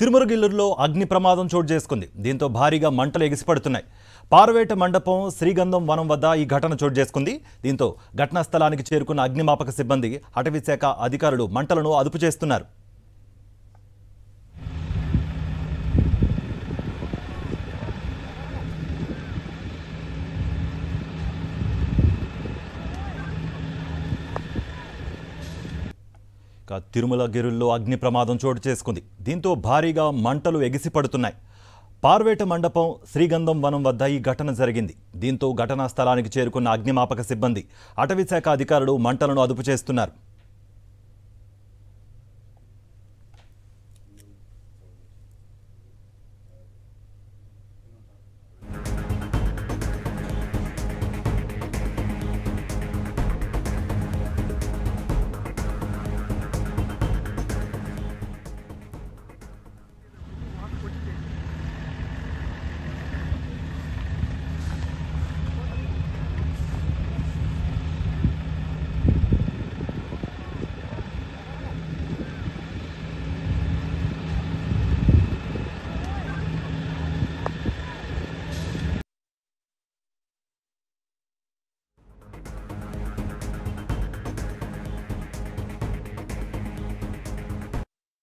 తిరుమలగిల్లులో అగ్ని ప్రమాదం చోటు చేసుకుంది. దీంతో భారీగా మంటలు ఎగిసిపడుతున్నాయి. పార్వేట మండపం శ్రీగంధం వనం వద్ద ఈ ఘటన చోటు చేసుకుంది. దీంతో ఘటనా స్థలానికి చేరుకున్న అగ్నిమాపక సిబ్బంది, అటవీ శాఖ అధికారులు మంటలను అదుపు చేస్తున్నారు. తిరుమలగిరిలో అగ్ని ప్రమాదం చోటు చేసుకుంది. దీంతో భారీగా మంటలు ఎగిసిపడుతున్నాయి. పార్వేట మండపం శ్రీగంధం వనం వద్ద ఈ ఘటన జరిగింది. దీంతో ఘటనా స్థలానికి చేరుకున్న అగ్నిమాపక సిబ్బంది, అటవీ శాఖ అధికారులు మంటలను అదుపు చేస్తున్నారు.